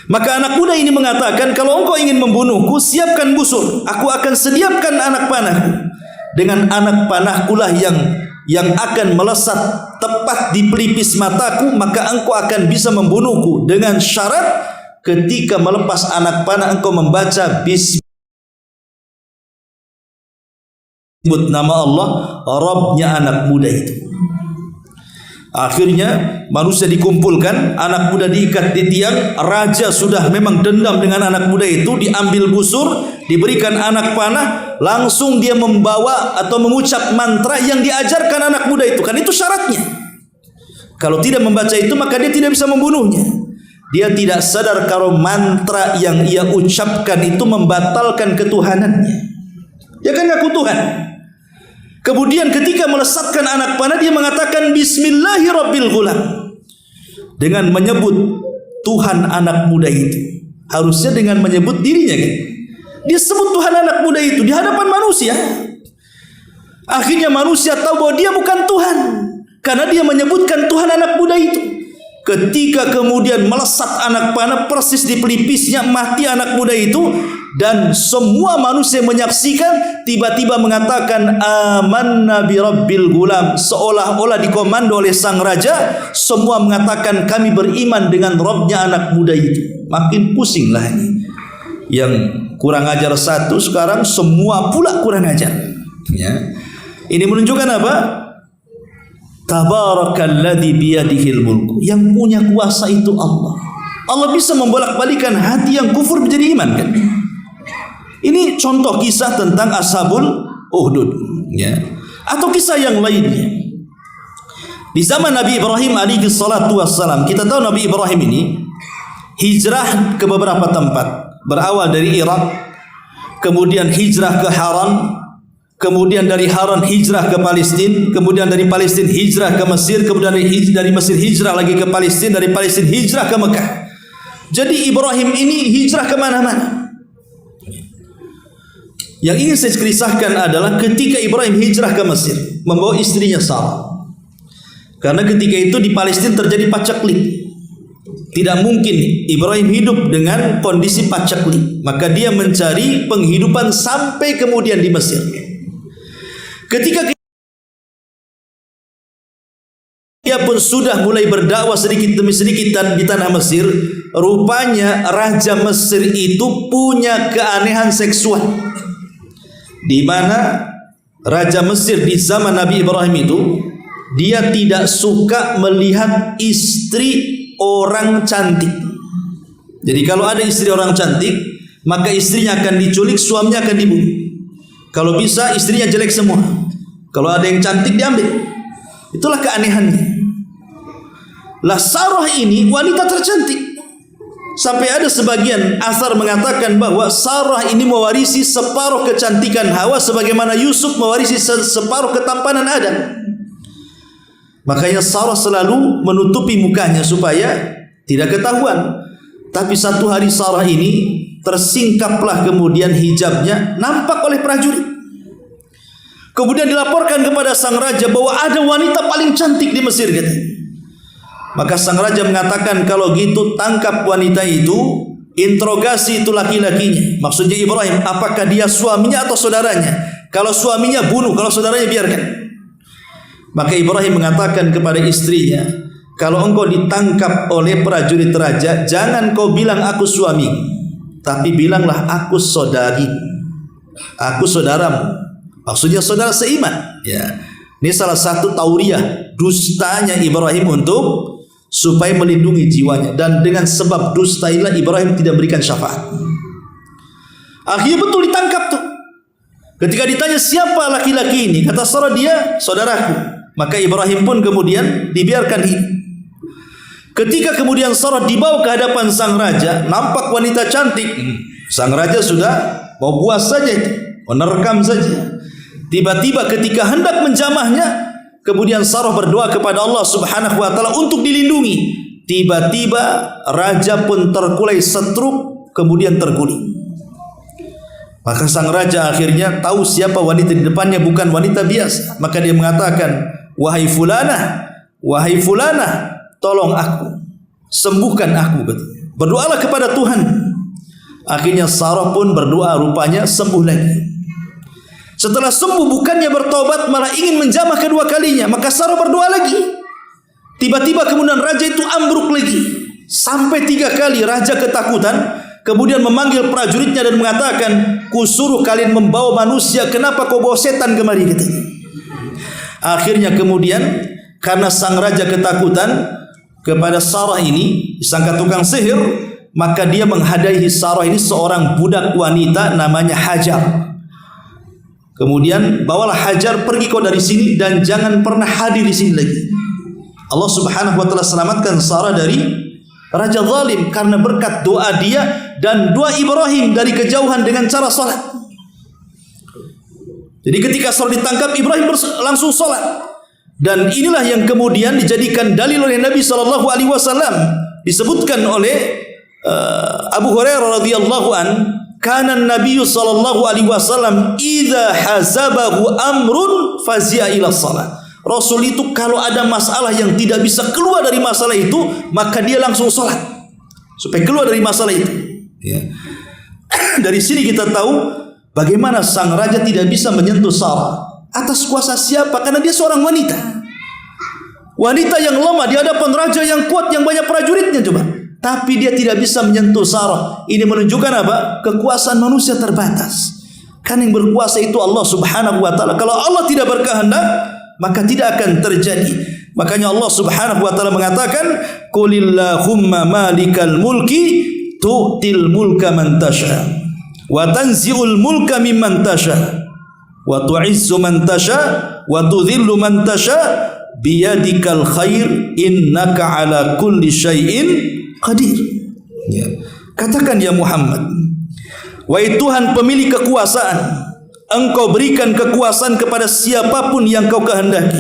Maka anak muda ini mengatakan, kalau engkau ingin membunuhku, siapkan busur, aku akan sediakan anak panahku. Dengan anak panahku lah yang akan melesat tepat di pelipis mataku, maka engkau akan bisa membunuhku. Dengan syarat ketika melepas anak panah engkau membaca bismillah, sebut nama Allah, Rabbnya anak muda itu. Akhirnya manusia dikumpulkan, anak muda diikat di tiang. Raja sudah memang dendam dengan anak muda itu. Diambil busur, diberikan anak panah, langsung dia membawa atau mengucap mantra yang diajarkan anak muda itu. Kan itu syaratnya. Kalau tidak membaca itu maka dia tidak bisa membunuhnya. Dia tidak sadar kalau mantra yang ia ucapkan itu membatalkan ketuhanannya. Dia kan ngaku Tuhan. Kemudian ketika melesatkan anak panah, dia mengatakan Bismillahirrabbilghulam, dengan menyebut Tuhan anak muda itu. Harusnya dengan menyebut dirinya kan. Dia sebut Tuhan anak muda itu di hadapan manusia. Akhirnya manusia tahu bahwa dia bukan Tuhan, karena dia menyebutkan Tuhan anak muda itu. Ketika kemudian melesat anak panah persis di pelipisnya, mati anak muda itu. Dan semua manusia menyaksikan, tiba-tiba mengatakan amanna bi rabbil gulam, seolah-olah dikomando oleh sang raja. Semua mengatakan kami beriman dengan Rabbnya anak muda itu. Makin pusinglah ini. Yang kurang ajar satu, sekarang semua pula kurang ajar. Ya. Ini menunjukkan apa? Tabarakalladzi biyadihil mulku. Yang punya kuasa itu Allah. Allah bisa membolak-balikan hati yang kufur menjadi iman kan? Ini contoh kisah tentang Ashabul Ukhdud, ya. Atau kisah yang lainnya. Di zaman Nabi Ibrahim alaihi salatu wassalam, kita tahu Nabi Ibrahim ini hijrah ke beberapa tempat. Berawal dari Irak, kemudian hijrah ke Haran, kemudian dari Haran hijrah ke Palestina, kemudian dari Palestina hijrah ke Mesir, kemudian dari Mesir hijrah lagi ke Palestina, dari Palestina hijrah ke Mekah. Jadi Ibrahim ini hijrah ke mana-mana. Yang ingin saya kisahkan adalah ketika Ibrahim hijrah ke Mesir membawa istrinya Sarah. Karena ketika itu di Palestina terjadi pacaklik. Tidak mungkin Ibrahim hidup dengan kondisi paceklik. Maka dia mencari penghidupan sampai kemudian di Mesir. Ketika dia pun sudah mulai berdakwah sedikit demi sedikit di tanah Mesir, rupanya Raja Mesir itu punya keanehan seksual, di mana Raja Mesir di zaman Nabi Ibrahim itu dia tidak suka melihat istri orang cantik. Jadi kalau ada istri orang cantik, maka istrinya akan diculik, suaminya akan dibunuh. Kalau bisa istrinya jelek semua. Kalau ada yang cantik diambil. Itulah keanehannya. Lah Sarah ini wanita tercantik. Sampai ada sebagian asar mengatakan bahwa Sarah ini mewarisi separuh kecantikan Hawa, sebagaimana Yusuf mewarisi separuh ketampanan Adam. Makanya Sarah selalu menutupi mukanya supaya tidak ketahuan. Tapi satu hari Sarah ini tersingkaplah kemudian hijabnya nampak oleh prajurit. Kemudian dilaporkan kepada sang raja bahwa ada wanita paling cantik di Mesir, katanya. Maka sang raja mengatakan, kalau gitu tangkap wanita itu, interogasi itu laki-lakinya. Maksudnya Ibrahim, apakah dia suaminya atau saudaranya? Kalau suaminya bunuh, kalau saudaranya biarkan. Maka Ibrahim mengatakan kepada istrinya, kalau engkau ditangkap oleh prajurit raja, jangan kau bilang aku suami, tapi bilanglah aku saudari, aku saudaramu. Maksudnya saudara seiman. Ya, ini salah satu tauriah dustanya Ibrahim untuk supaya melindungi jiwanya, dan dengan sebab dusta inilah Ibrahim tidak berikan syafaat. Akhirnya betul ditangkap tuh. Ketika ditanya siapa laki-laki ini, kata Sarah, dia saudaraku. Maka Ibrahim pun kemudian dibiarkan hidup. Ketika kemudian Sarah dibawa ke hadapan sang raja, nampak wanita cantik. Sang raja sudah mau buas saja itu, menerkam saja. Tiba-tiba ketika hendak menjamahnya, kemudian Sarah berdoa kepada Allah Subhanahu wa taala untuk dilindungi. Tiba-tiba raja pun terkulai stroke, kemudian terguling. Maka sang raja akhirnya tahu siapa wanita di depannya bukan wanita biasa. Maka dia mengatakan, wahai fulanah, tolong aku, sembuhkan aku. Berdoalah kepada Tuhan. Akhirnya Sarah pun berdoa, rupanya sembuh lagi. Setelah sembuh, bukannya bertobat, malah ingin menjamah kedua kalinya. Maka Sarah berdoa lagi. Tiba-tiba kemudian raja itu ambruk lagi. Sampai 3 kali raja ketakutan. Kemudian memanggil prajuritnya dan mengatakan, kusuruh kalian membawa manusia, kenapa kau bawa setan kemari? Akhirnya kemudian karena sang raja ketakutan kepada Sarah ini, disangka tukang sihir, maka dia menghadiahi Sarah ini seorang budak wanita namanya Hajar. Kemudian bawalah Hajar, pergi kau dari sini dan jangan pernah hadir di sini lagi. Allah Subhanahu wa taala selamatkan Sarah dari raja zalim karena berkat doa dia dan doa Ibrahim dari kejauhan dengan cara salat. Jadi ketika Sarah ditangkap, Ibrahim langsung salat. Dan inilah yang kemudian dijadikan dalil oleh Nabi sallallahu alaihi wasallam. Disebutkan oleh Abu Hurairah radhiyallahu an, kana Nabi sallallahu alaihi wasallam idza hasabahu amrun fazia ila salat. Rasul itu kalau ada masalah yang tidak bisa keluar dari masalah itu, maka dia langsung salat supaya keluar dari masalah itu. Ya. Dari sini kita tahu bagaimana sang raja tidak bisa menyentuh Sarah. Atas kuasa siapa? Karena dia seorang wanita. Wanita yang lemah di hadapan raja yang kuat, yang banyak prajuritnya coba. Tapi dia tidak bisa menyentuh Sarah. Ini menunjukkan apa? Kekuasaan manusia terbatas. Karena yang berkuasa itu Allah Subhanahu wa taala. Kalau Allah tidak berkehendak, maka tidak akan terjadi. Makanya Allah Subhanahu wa taala mengatakan, "Qulillahumma malikal mulki tu'til mulka man tasha wa tanzi'ul mulka mimman tasha wa tu'izzu man tasha wa tudhillu man tasha biyadikal khair innaka ala kulli syai'in qadir." Ya. Katakan ya Muhammad, wahai Tuhan pemilik kekuasaan, Engkau berikan kekuasaan kepada siapapun yang Kau kehendaki.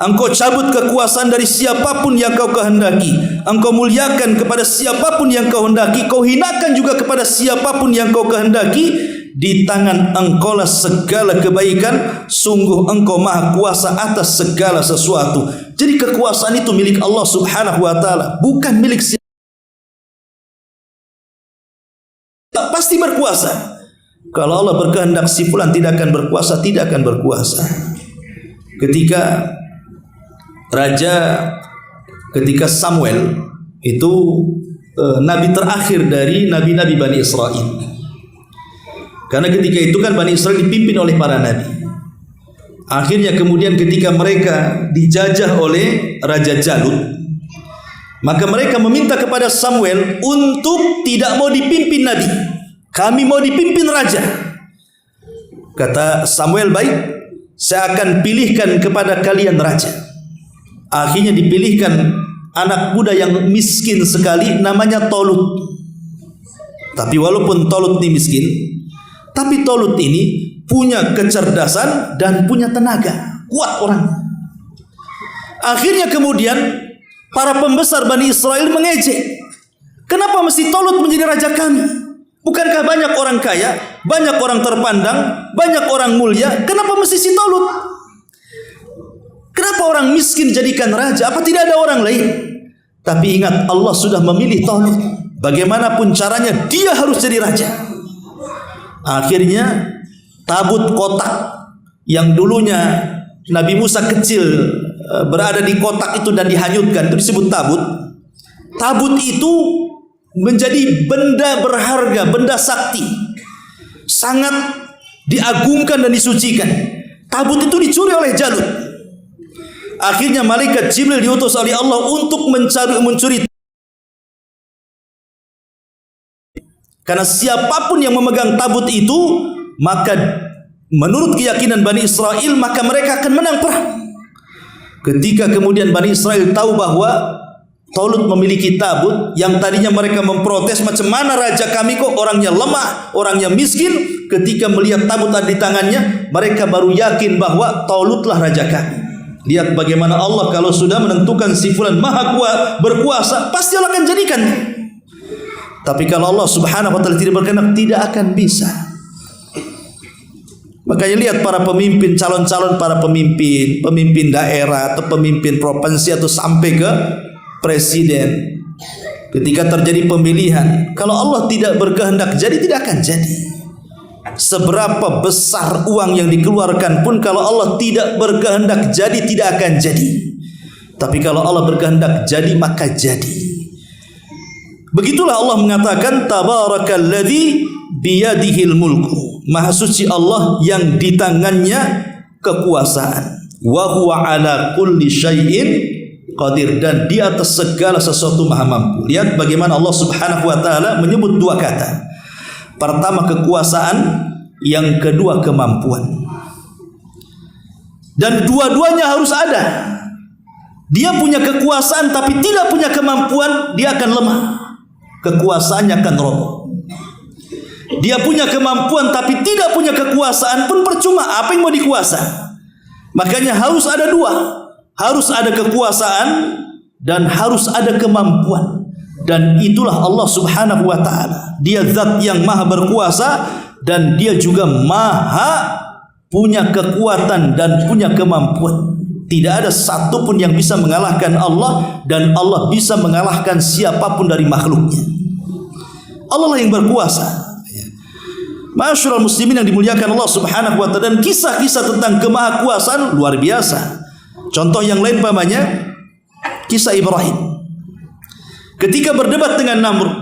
Engkau cabut kekuasaan dari siapapun yang Kau kehendaki. Engkau muliakan kepada siapapun yang Kau hendaki. Kau hinakan juga kepada siapapun yang Kau kehendaki. Di tangan Engkau lah segala kebaikan. Sungguh Engkau maha kuasa atas segala sesuatu. Jadi kekuasaan itu milik Allah Subhanahu wa taala, bukan milik siapa. berkuasa. Kalau Allah berkehendak si fulan tidak akan berkuasa, tidak akan berkuasa. Ketika Samuel itu nabi terakhir dari nabi-nabi Bani Israel. Karena ketika itu kan Bani Israel dipimpin oleh para nabi. Akhirnya kemudian ketika mereka dijajah oleh Raja Jalut, maka mereka meminta kepada Samuel untuk tidak mau dipimpin nabi. Kami mau dipimpin raja. Kata Samuel, baik, saya akan pilihkan kepada kalian raja. Akhirnya dipilihkan anak muda yang miskin sekali, namanya Tolut. Tapi walaupun Tolut ini miskin, tapi Tolut ini punya kecerdasan dan punya tenaga, kuat orang. Akhirnya kemudian para pembesar Bani Israel mengejek, kenapa mesti Tolut menjadi raja kami? Bukankah banyak orang kaya, banyak orang terpandang, banyak orang mulia? Kenapa mesti si Tolut? Kenapa orang miskin jadikan raja? Apa tidak ada orang lain? Tapi ingat, Allah sudah memilih Tolut. Bagaimanapun caranya dia harus jadi raja. Akhirnya tabut kotak yang dulunya Nabi Musa kecil berada di kotak itu dan dihanyutkan, itu disebut tabut. Tabut itu menjadi benda berharga, benda sakti, sangat diagungkan dan disucikan. Tabut itu dicuri oleh Jalut. Akhirnya malaikat Jibril diutus oleh Allah untuk mencuri. Karena siapapun yang memegang tabut itu, maka menurut keyakinan Bani Israel, maka mereka akan menang perang. Ketika kemudian Bani Israel tahu bahwa Tolut memiliki tabut, yang tadinya mereka memprotes, macam mana raja kami kok orangnya lemah, orangnya miskin. Ketika melihat tabut ada di tangannya, mereka baru yakin bahwa Tolutlah raja kami. Lihat bagaimana Allah kalau sudah menentukan si fulan maha berkuasa, pasti Allah akan jadikan. Tapi kalau Allah subhanahu wa ta'ala tidak berkehendak, tidak akan bisa. Makanya lihat para pemimpin, calon-calon para pemimpin daerah atau pemimpin provinsi atau sampai ke presiden, ketika terjadi pemilihan, kalau Allah tidak berkehendak jadi, tidak akan jadi. Seberapa besar uang yang dikeluarkan pun, kalau Allah tidak berkehendak jadi, tidak akan jadi. Tapi kalau Allah berkehendak jadi, maka jadi. Begitulah Allah mengatakan, tabarakalladzi biyadihil mulku, maha suci Allah yang di tangannya kekuasaan, wa huwa ala kulli syai'in qadir, dan di atas segala sesuatu maha mampu. Lihat bagaimana Allah subhanahu wa ta'ala menyebut dua kata. Pertama kekuasaan, yang kedua kemampuan. Dan dua-duanya harus ada. Dia punya kekuasaan tapi tidak punya kemampuan, dia akan lemah. Kekuasaannya akan roboh. Dia punya kemampuan tapi tidak punya kekuasaan pun percuma, apa yang mau dikuasa? Makanya harus ada dua. Harus ada kekuasaan dan harus ada kemampuan. Dan itulah Allah subhanahu wa ta'ala. Dia zat yang maha berkuasa, dan dia juga maha punya kekuatan dan punya kemampuan. Tidak ada satupun yang bisa mengalahkan Allah, dan Allah bisa mengalahkan siapapun dari makhluknya. Allah lah yang berkuasa. Ma'asyiral muslimin yang dimuliakan Allah subhanahu wa ta'ala. Dan kisah-kisah tentang kemahakuasaan luar biasa. Contoh yang lain pamannya kisah Ibrahim. Ketika berdebat dengan Namrud,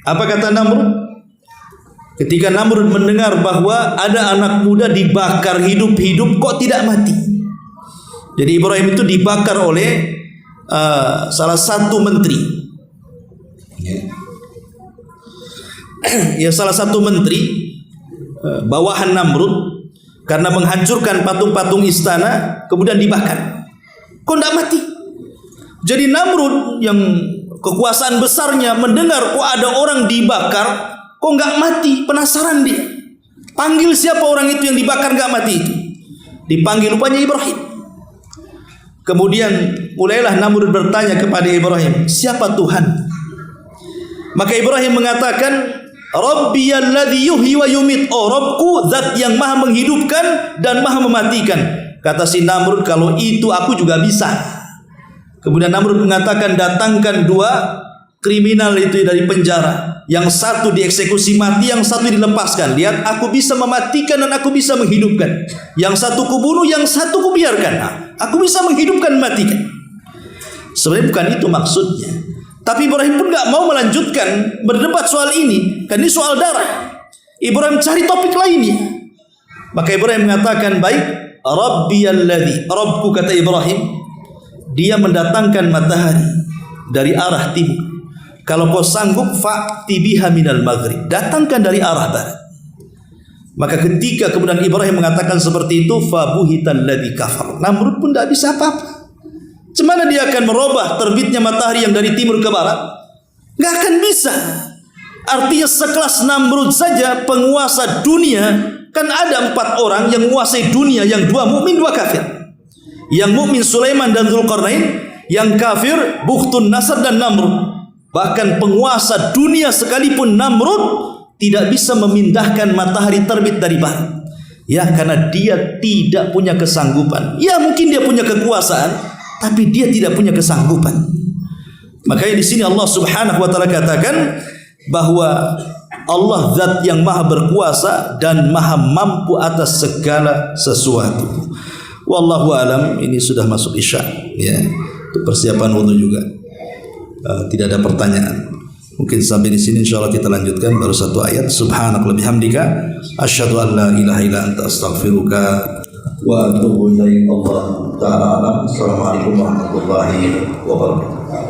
apa kata Namrud? Ketika Namrud mendengar bahwa ada anak muda dibakar hidup-hidup kok tidak mati. Jadi Ibrahim itu dibakar oleh salah satu menteri. Ya, salah satu menteri bawahan Namrud, karena menghancurkan patung-patung istana, kemudian dibakar. Kok tidak mati? Jadi Namrud yang kekuasaan besarnya mendengar kok ada orang dibakar, kok nggak mati? Penasaran dia. Panggil siapa orang itu yang dibakar nggak mati itu. Dipanggil rupanya Ibrahim. Kemudian mulailah Namrud bertanya kepada Ibrahim, siapa Tuhan? Maka Ibrahim mengatakan, Rabbiyalladzi yuhyi wa yumit. Oh, Rabbku zat yang maha menghidupkan dan maha mematikan. Kata si Namrud, kalau itu aku juga bisa. Kemudian Namrud mengatakan, datangkan dua kriminal itu dari penjara, yang satu dieksekusi mati, yang satu dilepaskan. Lihat, aku bisa mematikan dan aku bisa menghidupkan. Yang satu kubunuh, yang satu kubiarkan. Nah, aku bisa menghidupkan, matikan. Sebenarnya bukan itu maksudnya. Tapi Ibrahim pun gak mau melanjutkan berdebat soal ini, kan ini soal darah. Ibrahim cari topik lainnya. Maka Ibrahim mengatakan, baik, Rabbiyalladzi, Rabbku, kata Ibrahim, dia mendatangkan matahari dari arah timur. Kalau kau sanggup, fa'ti biha minal maghrib, datangkan dari arah barat. Maka ketika kemudian Ibrahim mengatakan seperti itu, fabuhital ladzi kafar, Namrud pun tidak bisa apa-apa. Cemana dia akan merubah terbitnya matahari yang dari timur ke barat? Gak akan bisa. Artinya sekelas Namrud saja, penguasa dunia, kan ada 4 orang yang menguasai dunia, yang 2 mukmin 2 kafir. Yang mukmin Sulaiman dan Dzulqarnain, yang kafir Bukhtun Nasr dan Namrud. Bahkan penguasa dunia sekalipun Namrud tidak bisa memindahkan matahari terbit dari barat. Ya, karena dia tidak punya kesanggupan. Ya, mungkin dia punya kekuasaan, tapi dia tidak punya kesanggupan. Makanya di sini Allah Subhanahu wa taala katakan bahwa Allah zat yang maha berkuasa dan maha mampu atas segala sesuatu. Wallahu alam. Ini sudah masuk isya, ya. Untuk persiapan wudu juga. Tidak ada pertanyaan. Mungkin sampai di sini insyaallah kita lanjutkan baru 1 ayat. Subhanaka bihamdika asyhadu an la ilaha illa anta astaghfiruka wa atubu ilaik. Allah taala. Assalamualaikum warahmatullahi wabarakatuh.